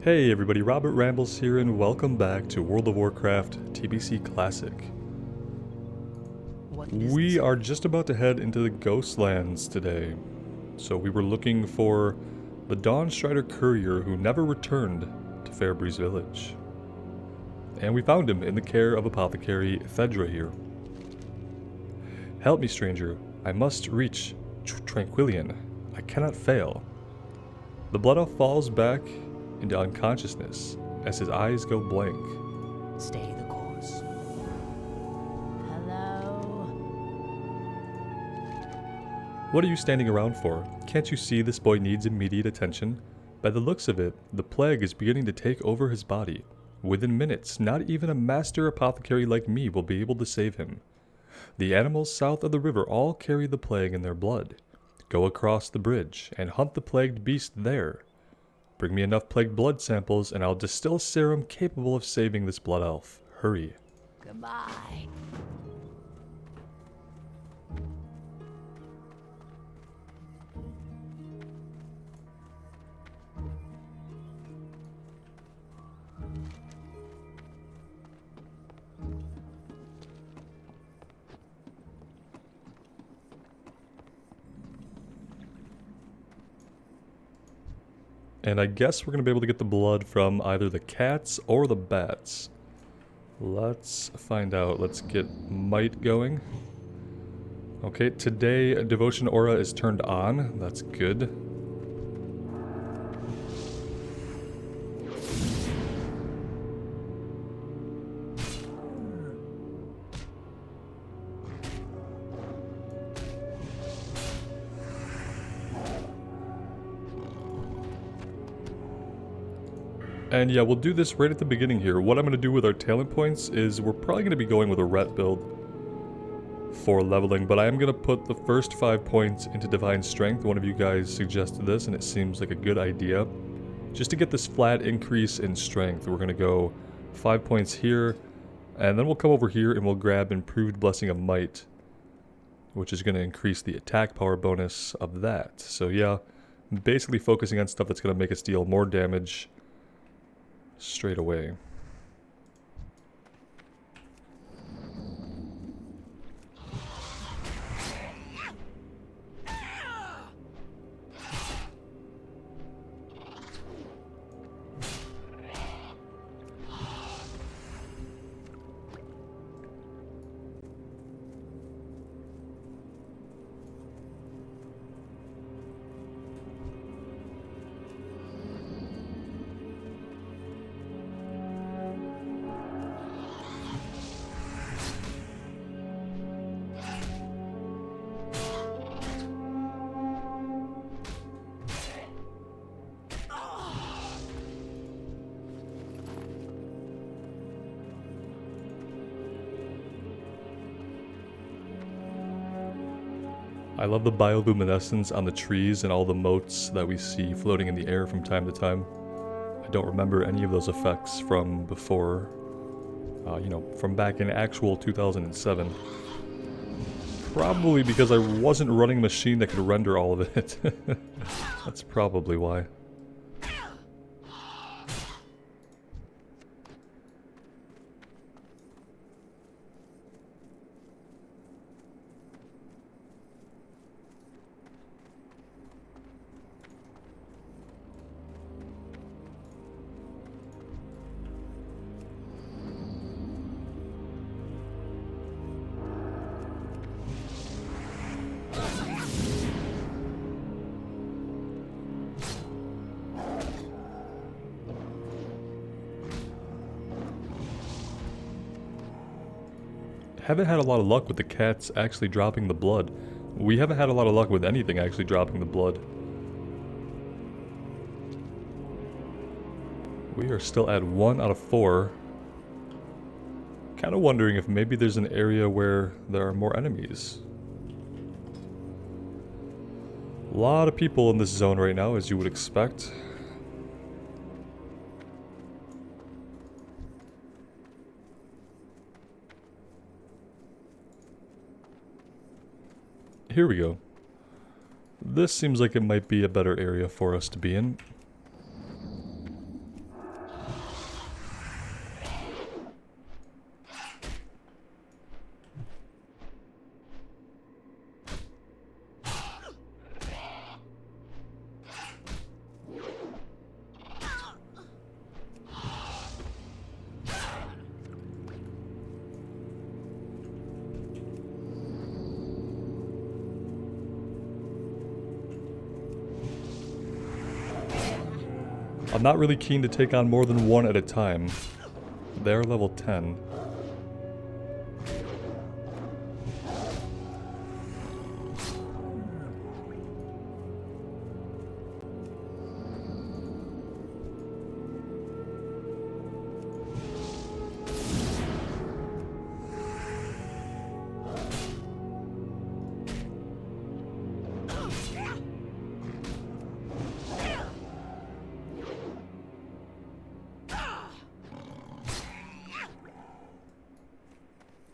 Hey everybody, Robert Rambles here and welcome back to World of Warcraft TBC Classic. We are just about to head into the Ghostlands today. So we were looking for the Dawnstrider courier who never returned to Fairbreeze Village. And we found him in the care of Apothecary Thedra here. Help me, stranger. I must reach Tranquillien. I cannot fail. The Blood Elf falls back into unconsciousness as his eyes go blank. Stay the course. Hello? What are you standing around for? Can't you see this boy needs immediate attention? By the looks of it, the plague is beginning to take over his body. Within minutes, not even a master apothecary like me will be able to save him. The animals south of the river all carry the plague in their blood. Go across the bridge and hunt the plagued beast there. Bring me enough plague blood samples and I'll distill serum capable of saving this blood elf. Hurry. Goodbye. And I guess we're going to be able to get the blood from either the cats or the bats. Let's find out. Let's get might going. Okay, today devotion aura is turned on. That's good. And yeah, we'll do this right at the beginning here. What I'm going to do with our talent points is we're probably going to be going with a ret build for leveling, but I am going to put the first 5 points into Divine Strength. One of you guys suggested this, and it seems like a good idea. Just to get this flat increase in strength, we're going to go 5 points here, and then we'll come over here and we'll grab Improved Blessing of Might, which is going to increase the attack power bonus of that. So yeah, basically focusing on stuff that's going to make us deal more damage straight away. I love the bioluminescence on the trees and all the motes that we see floating in the air from time to time. I don't remember any of those effects from before, from back in actual 2007. Probably because I wasn't running a machine that could render all of it. That's probably why. Haven't had a lot of luck with the cats actually dropping the blood. We haven't had a lot of luck with anything actually dropping the blood. We are still at 1 out of 4. Kind of wondering if maybe there's an area where there are more enemies. A lot of people in this zone right now, as you would expect. Here we go. This seems like it might be a better area for us to be in. I'm not really keen to take on more than one at a time. They're level 10.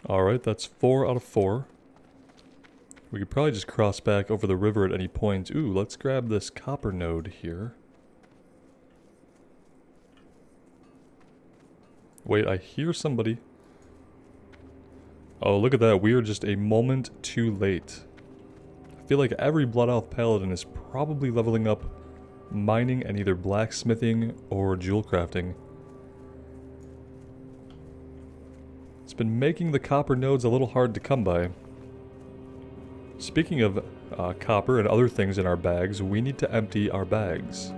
Alright, that's 4 out of 4. We could probably just cross back over the river at any point. Ooh, let's grab this copper node here. Wait, I hear somebody. Oh, look at that. We are just a moment too late. I feel like every Blood Elf Paladin is probably leveling up mining and either blacksmithing or jewel crafting. It's been making the copper nodes a little hard to come by. Speaking of copper and other things in our bags, we need to empty our bags.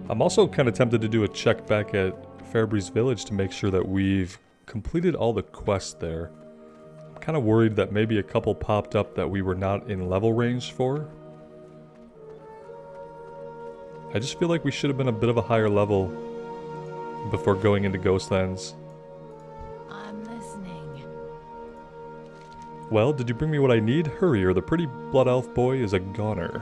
I'm also kind of tempted to do a check back at Fairbreeze Village to make sure that we've completed all the quests there. I'm kind of worried that maybe a couple popped up that we were not in level range for. I just feel like we should have been a bit of a higher level before going into Ghostlands. I'm listening. Well, did you bring me what I need? Hurry, or the pretty Blood Elf boy is a goner.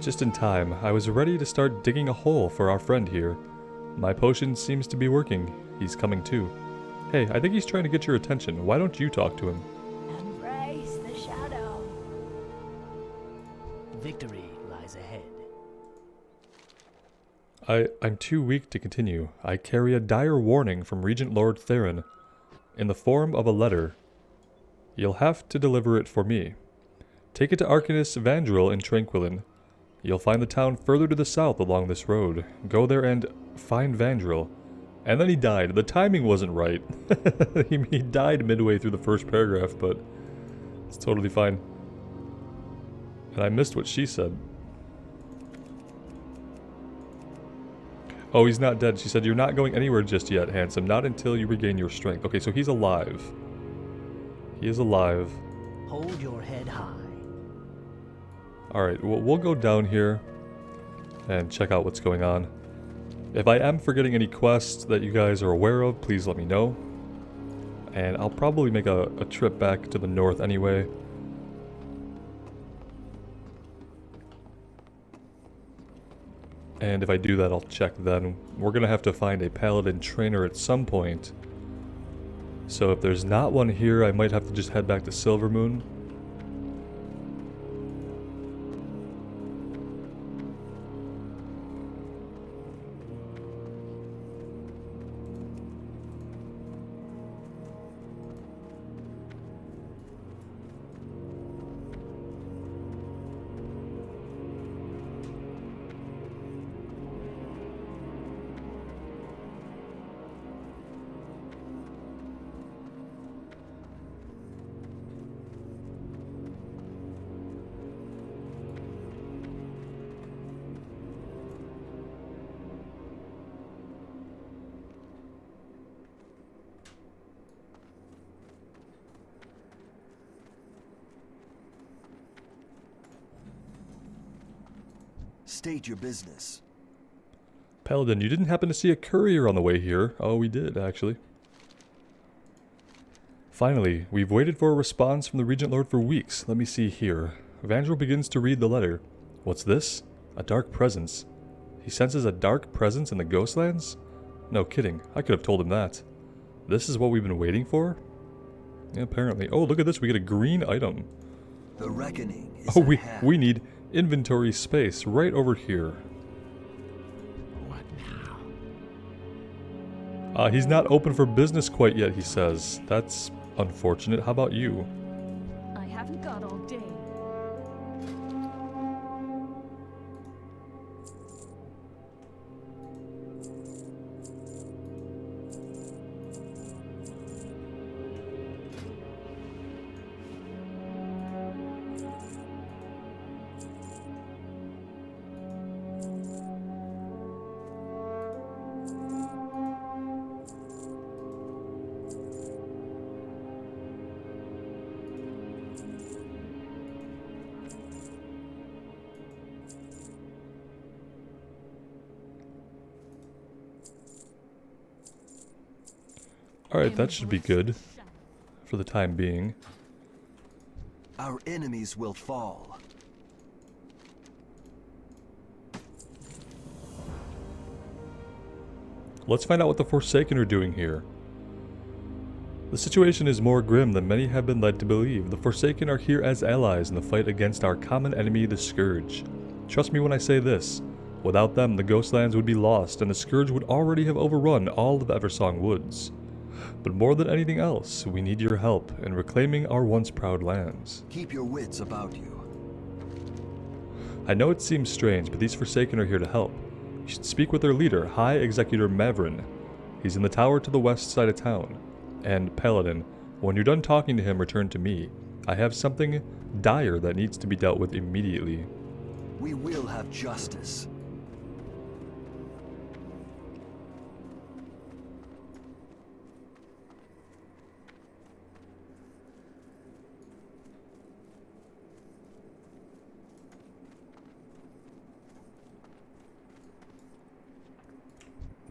Just in time. I was ready to start digging a hole for our friend here. My potion seems to be working. He's coming too. Hey, I think he's trying to get your attention. Why don't you talk to him? Embrace the shadow. Victory lies ahead. I'm too weak to continue. I carry a dire warning from Regent Lord Theron, in the form of a letter. You'll have to deliver it for me. Take it to Arcanist Vandrel in Tranquillien. You'll find the town further to the south along this road. Go there and find Vandrel. And then he died. The timing wasn't right. He died midway through the first paragraph, but it's totally fine. And I missed what she said. Oh, he's not dead. She said, you're not going anywhere just yet, handsome. Not until you regain your strength. Okay, so he's alive. He is alive. Hold your head high. Alright, we'll go down here and check out what's going on. If I am forgetting any quests that you guys are aware of, please let me know. And I'll probably make a trip back to the north anyway. And if I do that, I'll check then. We're going to have to find a paladin trainer at some point. So if there's not one here, I might have to just head back to Silvermoon. State your business. Paladin, you didn't happen to see a courier on the way here? Oh, we did, actually. Finally, we've waited for a response from the Regent Lord for weeks. Let me see here. Vandrel begins to read the letter. What's this? A dark presence. He senses a dark presence in the Ghostlands? No kidding. I could have told him that. This is what we've been waiting for? Yeah, apparently. Oh, look at this. We get a green item. The reckoning is Oh, ahead. we need inventory space right over here. What now? He's not open for business quite yet, he says. That's unfortunate. How about you? I haven't got all day. Alright, that should be good for the time being. Our enemies will fall. Let's find out what the Forsaken are doing here. The situation is more grim than many have been led to believe. The Forsaken are here as allies in the fight against our common enemy, the Scourge. Trust me when I say this. Without them, the Ghostlands would be lost, and the Scourge would already have overrun all of Eversong Woods. But more than anything else, we need your help in reclaiming our once proud lands. Keep your wits about you. I know it seems strange, but these Forsaken are here to help. You should speak with their leader, High Executor Mavrin. He's in the tower to the west side of town. And Paladin, when you're done talking to him, return to me. I have something dire that needs to be dealt with immediately. We will have justice.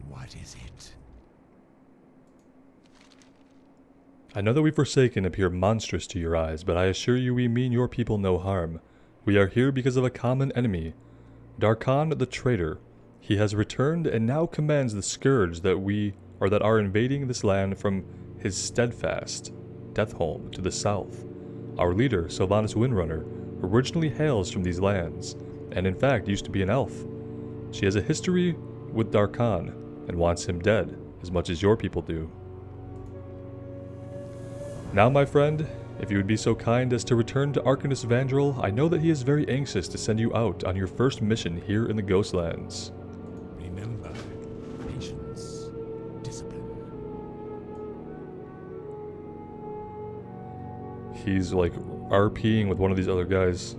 What is it? I know that we Forsaken appear monstrous to your eyes, but I assure you we mean your people no harm. We are here because of a common enemy. Darkhan the traitor. He has returned and now commands the Scourge that are invading this land from his steadfast Deathholm to the south. Our leader, Sylvanas Windrunner, originally hails from these lands, and in fact used to be an elf. She has a history with Darkhan, and wants him dead, as much as your people do. Now, my friend, if you would be so kind as to return to Arcanus Vandrel, I know that he is very anxious to send you out on your first mission here in the Ghostlands. Remember, patience, discipline. He's like RPing with one of these other guys,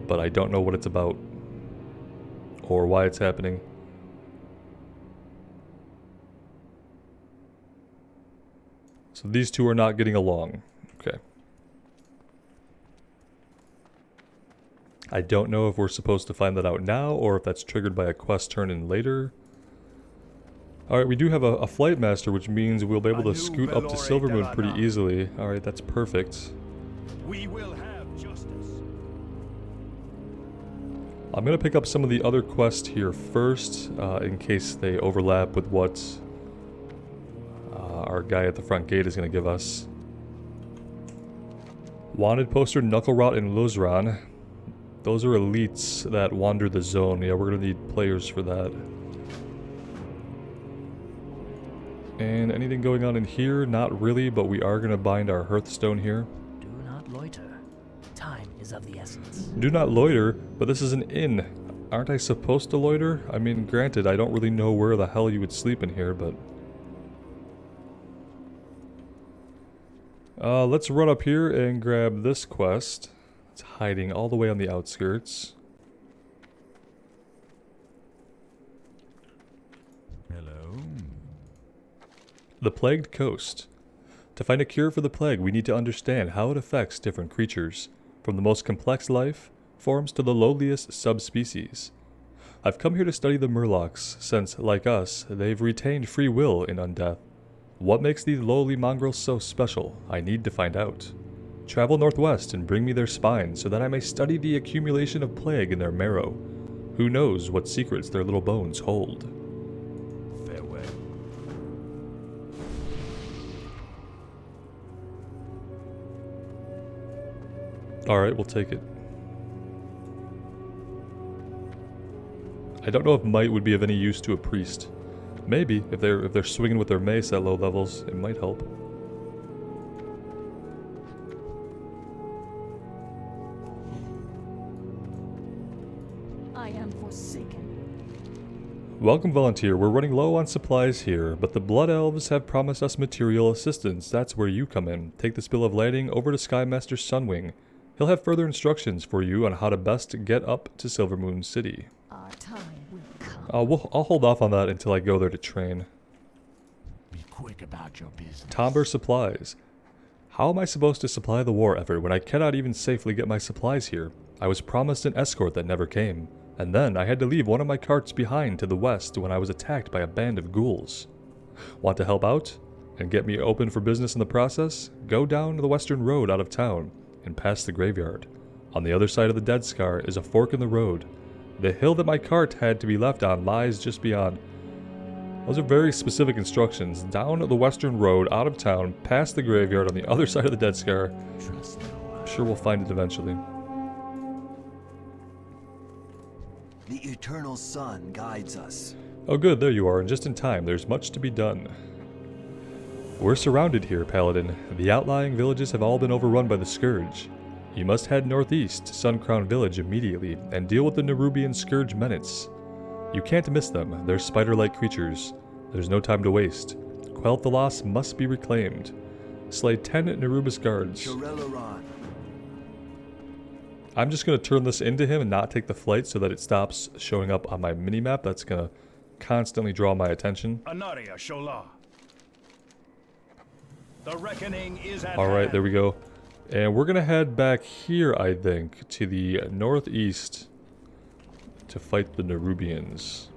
but I don't know what it's about or why it's happening. So these two are not getting along. Okay. I don't know if we're supposed to find that out now or if that's triggered by a quest turn in later. Alright, we do have a flight master, which means we'll be able to scoot up to Silvermoon pretty easily. Alright, that's perfect. We will have justice. I'm going to pick up some of the other quests here first, in case they overlap with what our guy at the front gate is going to give us. Wanted poster Knucklerot and Luzran. Those are elites that wander the zone. Yeah, we're going to need players for that. And anything going on in here? Not really, but we are going to bind our Hearthstone here. Do not loiter. Time is of the essence. Do not loiter, but this is an inn. Aren't I supposed to loiter? I mean, granted, I don't really know where the hell you would sleep in here, but... let's run up here and grab this quest. It's hiding all the way on the outskirts. Hello. The Plagued Coast. To find a cure for the plague, we need to understand how it affects different creatures, from the most complex life forms to the lowliest subspecies. I've come here to study the Murlocs, since, like us, they've retained free will in Undeath. What makes these lowly mongrels so special? I need to find out. Travel northwest and bring me their spines so that I may study the accumulation of plague in their marrow. Who knows what secrets their little bones hold? Farewell. Alright, we'll take it. I don't know if might would be of any use to a priest. Maybe, if they're swinging with their mace at low levels, it might help. I am forsaken. Welcome, volunteer. We're running low on supplies here, but the Blood Elves have promised us material assistance. That's where you come in. Take this bill of lading over to Skymaster Sunwing. He'll have further instructions for you on how to best get up to Silvermoon City. Our time will come. I'll hold off on that until I go there to train. Be quick about your business. Tomber supplies. How am I supposed to supply the war effort when I cannot even safely get my supplies here? I was promised an escort that never came, and then I had to leave one of my carts behind to the west when I was attacked by a band of ghouls. Want to help out? and get me open for business in the process, go down the western road out of town and past the graveyard. On the other side of the Dead Scar is a fork in the road. The hill that my cart had to be left on lies just beyond. Those are very specific instructions. Down the western road out of town, past the graveyard on the other side of the Dead Scar. Trust no one. I'm sure we'll find it eventually. The eternal sun guides us. Oh good, there you are, and just in time. There's much to be done. We're surrounded here, Paladin. The outlying villages have all been overrun by the Scourge. You must head northeast to Suncrown Village immediately and deal with the Nerubian Scourge menace. You can't miss them. They're spider-like creatures. There's no time to waste. Quel'Thalas must be reclaimed. Slay 10 Nerubis guards. Shorelaran. I'm just going to turn this into him and not take the flight so that it stops showing up on my minimap. That's going to constantly draw my attention. Anaria Shola. The reckoning is at Alright, hand. there we go. And we're going to head back here, I think, to the northeast to fight the Nerubians.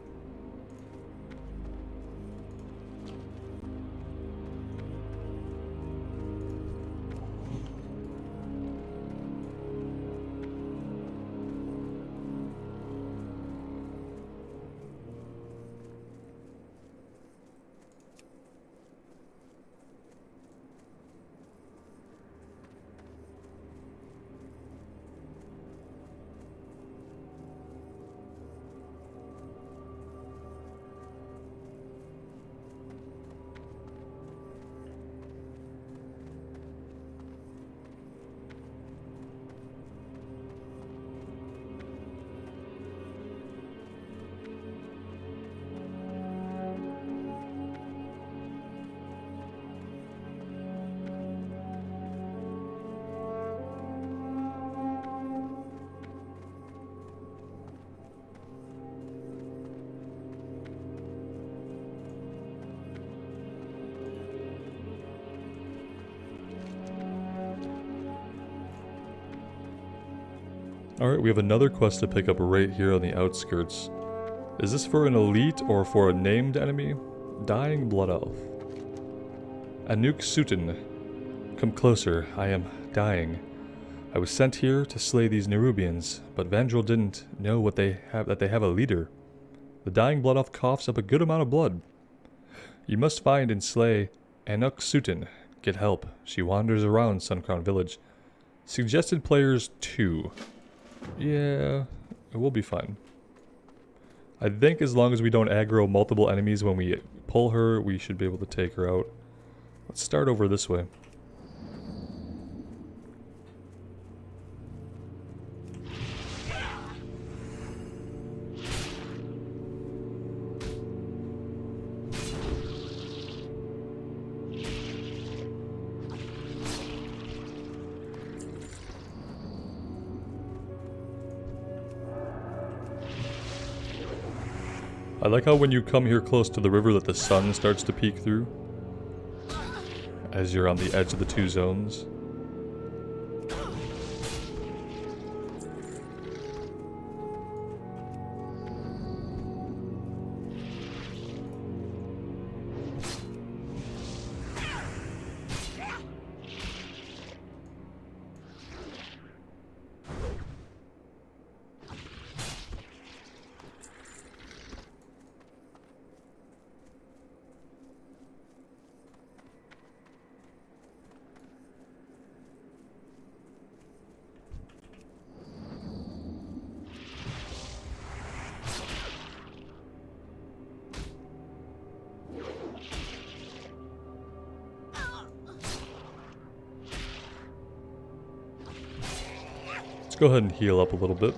Alright, we have another quest to pick up right here on the outskirts. Is this for an elite or for a named enemy? Dying Blood Elf. Anuk Sutin. Come closer, I am dying. I was sent here to slay these Nerubians, but Vandrel didn't know that they have a leader. The Dying Blood Elf coughs up a good amount of blood. You must find and slay Anuk Sutin. Get help. She wanders around Suncrown Village. Suggested players 2. Yeah, it will be fine. I think as long as we don't aggro multiple enemies when we pull her, we should be able to take her out. Let's start over this way. I like how when you come here close to the river that the sun starts to peek through as you're on the edge of the two zones. Let's go ahead and heal up a little bit.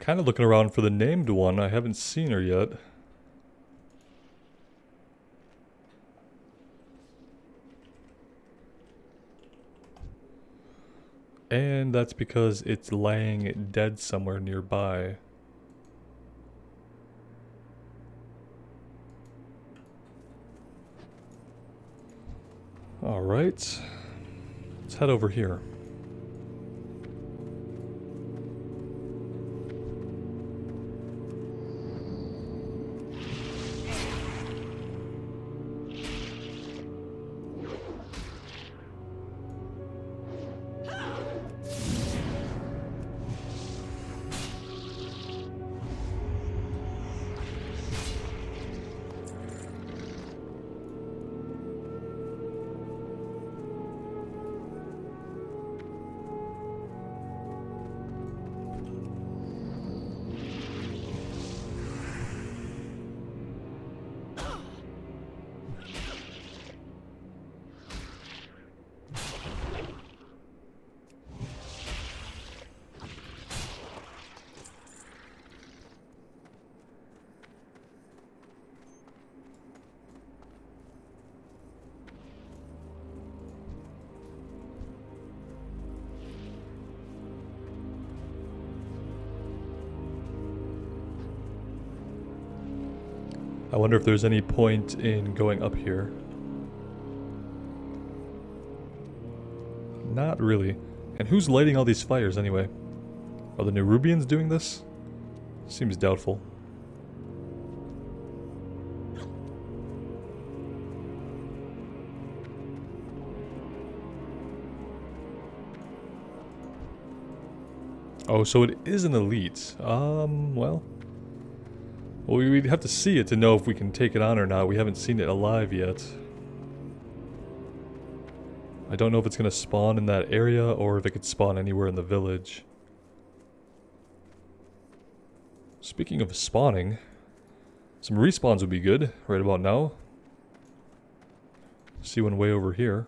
Kind of looking around for the named one. I haven't seen her yet. And that's because it's laying dead somewhere nearby. Alright. Let's head over here. I wonder if there's any point in going up here. Not really. And who's lighting all these fires anyway? Are the Nerubians doing this? Seems doubtful. Oh, so it is an elite. Well... Well, we'd have to see it to know if we can take it on or not. We haven't seen it alive yet. I don't know if it's going to spawn in that area or if it could spawn anywhere in the village. Speaking of spawning, some respawns would be good right about now. See one way over here.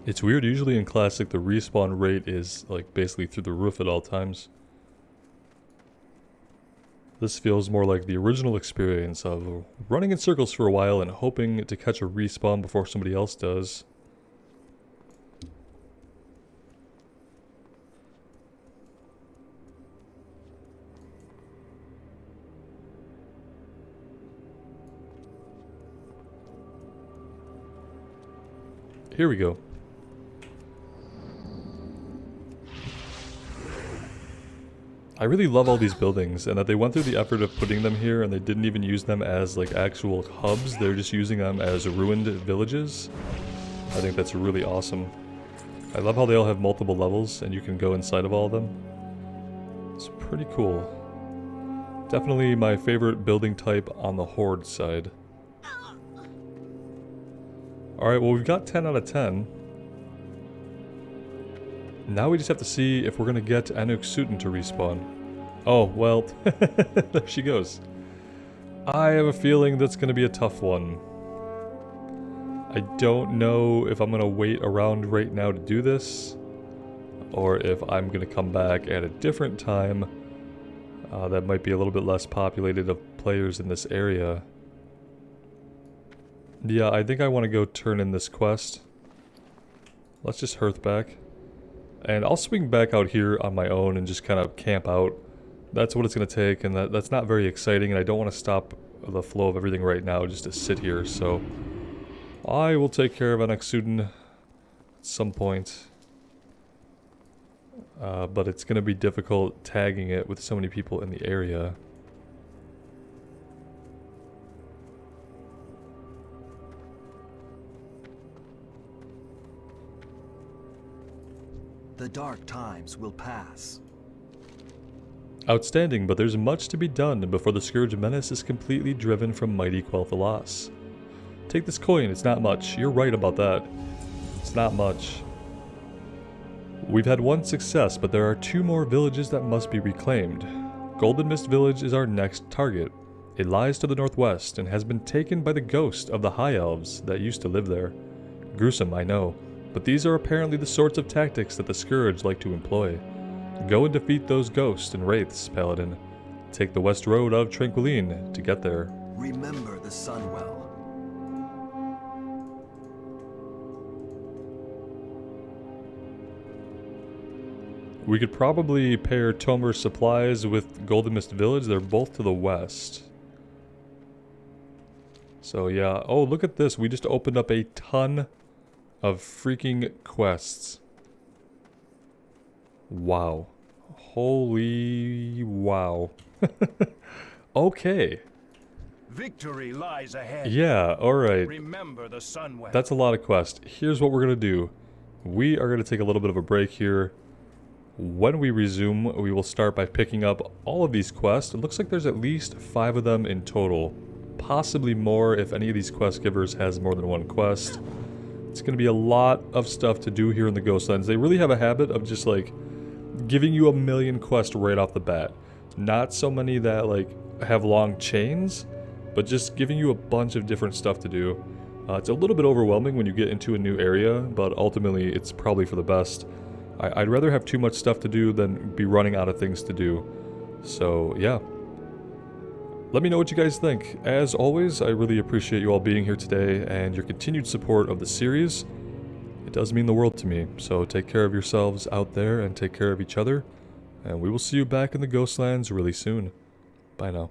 It's weird, usually in Classic the respawn rate is like basically through the roof at all times. This feels more like the original experience of running in circles for a while and hoping to catch a respawn before somebody else does. Here we go. I really love all these buildings, and that they went through the effort of putting them here and they didn't even use them as like actual hubs. They're just using them as ruined villages. I think that's really awesome. I love how they all have multiple levels and you can go inside of all of them. It's pretty cool. Definitely my favorite building type on the Horde side. Alright, well we've got 10 out of 10. Now we just have to see if we're going to get Anuk Sutin to respawn. Oh, well, there she goes. I have a feeling that's going to be a tough one. I don't know if I'm going to wait around right now to do this, or if I'm going to come back at a different time that might be a little bit less populated of players in this area. Yeah, I think I want to go turn in this quest. Let's just hearth back. And I'll swing back out here on my own and just kind of camp out That's what it's going to take, and that's not very exciting, and I don't want to stop the flow of everything right now just to sit here, so I will take care of Anexuden at some point. But it's going to be difficult tagging it with so many people in the area. The dark times will pass. Outstanding, but there's much to be done before the Scourge menace is completely driven from mighty Quel'Thalas. Take this coin, it's not much. You're right about that. It's not much. We've had one success, but there are 2 more villages that must be reclaimed. Golden Mist Village is our next target. It lies to the northwest and has been taken by the ghost of the High Elves that used to live there. Gruesome, I know, but these are apparently the sorts of tactics that the Scourge like to employ. Go and defeat those ghosts and wraiths, Paladin. Take the west road out of Tranquillien to get there. Remember the sun well. We could probably pair Tomer's supplies with Golden Mist Village. They're both to the west. So yeah. Oh, look at this. We just opened up a ton of freaking quests. Wow. Holy wow. Okay. Victory lies ahead. Yeah, alright. Remember the sun well. That's a lot of quests. Here's what we're going to do. We are going to take a little bit of a break here. When we resume, we will start by picking up all of these quests. It looks like there's at least 5 of them in total. Possibly more if any of these quest givers has more than one quest. It's going to be a lot of stuff to do here in the Ghostlands. They really have a habit of just like giving you a million quests right off the bat. Not so many that like have long chains, but just giving you a bunch of different stuff to do. It's a little bit overwhelming when you get into a new area, but ultimately it's probably for the best. I'd rather have too much stuff to do than be running out of things to do. So yeah. Let me know what you guys think. As always, I really appreciate you all being here today and your continued support of the series. It does mean the world to me, so take care of yourselves out there and take care of each other, and we will see you back in the Ghostlands really soon. Bye now.